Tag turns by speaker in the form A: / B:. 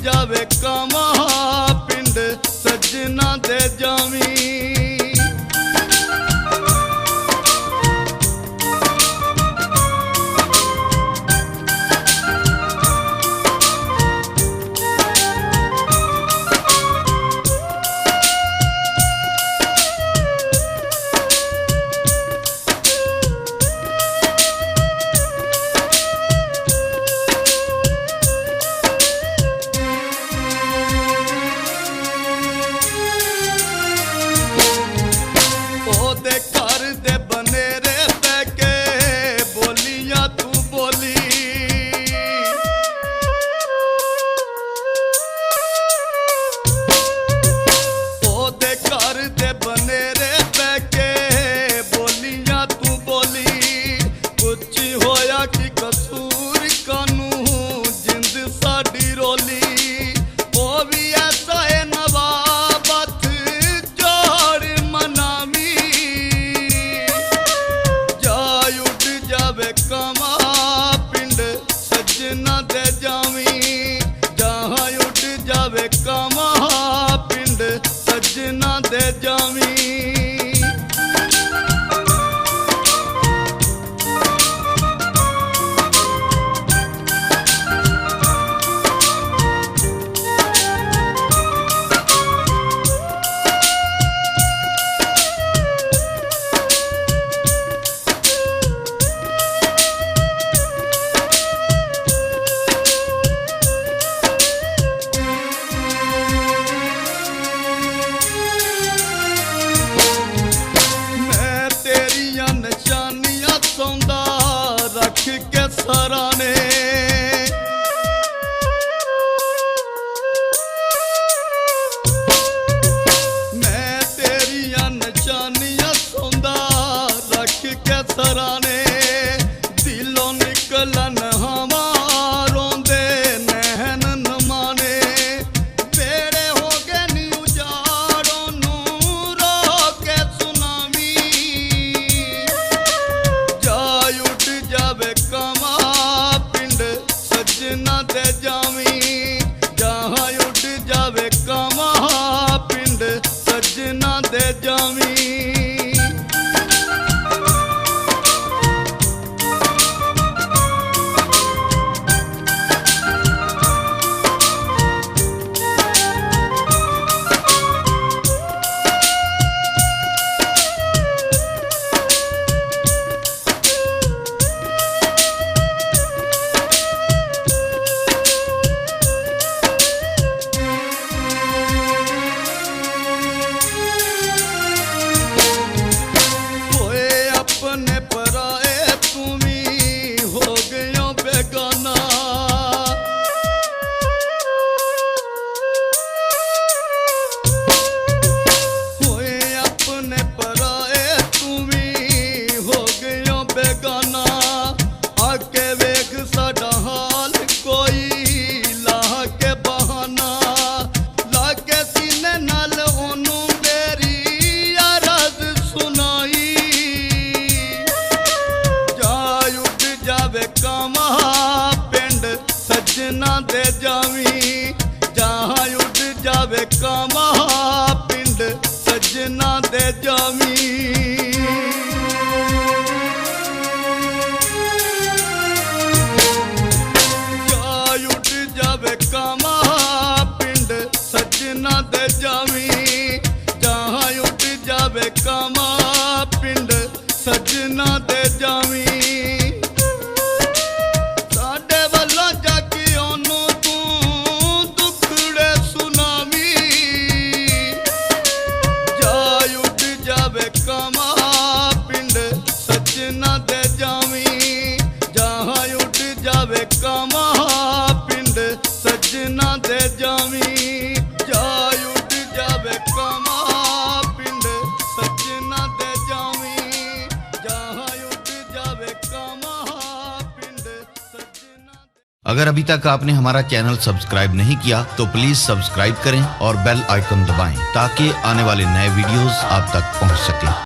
A: जावे कामा पिंड सजना दे जावी। घर दे बनेरे पैके बोलियां तू बोली, ओदे घर दे बनेरे पैके बोलियां तू बोली। कुछ होया कि कसूर कानू जिंद साडी रोली। ओ भी ऐसा है नवाबत जोड़ मनामी, कामा पिंड सजना दे जावी। जहाँ उठ जावे कामा पिंड सजना दे जावी। के सराने मैं तेरिया निशानियां सौंदा रख के सराने। दिलों निकलन हमारों दे नहन न माने। बेड़े हो गए नी उजाड़ों नू रो के सुनामी। जा उठ जावे कामा पिंड सजना दे जावी। जहाँ उठ जावे कामा पिंड सजना दे जावी। अपने पराए तुम्ही हो गयो बेगाना। होए अपने पराए तुम्ही हो गयो बेगाना। आके वेख साडा हाल कोई लाह के बहाना। लाके सीने नाल ओनू मेरी अरज सुनाई। कामा पिंड सजना दे जावी। जहाँ उठ जावे कामा पिंड सजना दे जावी। जहाँ उठ जावे कामा पिंड सजना दे जावी। जहाँ उठ जावे कामा पिंड सजना दे जावी। कामा पिंड सजना दे जावी। जहाँ उठ जावे कामा पिंड सजना दे जावी। जहाँ उठ जावे कामा पिंड सजना दे जावी। जहाँ उठ जावे कामा पिंड सजना।
B: अगर अभी तक आपने हमारा चैनल सब्सक्राइब नहीं किया तो प्लीज सब्सक्राइब करें और बेल आइकन दबाएं ताकि आने वाले नए वीडियोस आप तक पहुंच सकें।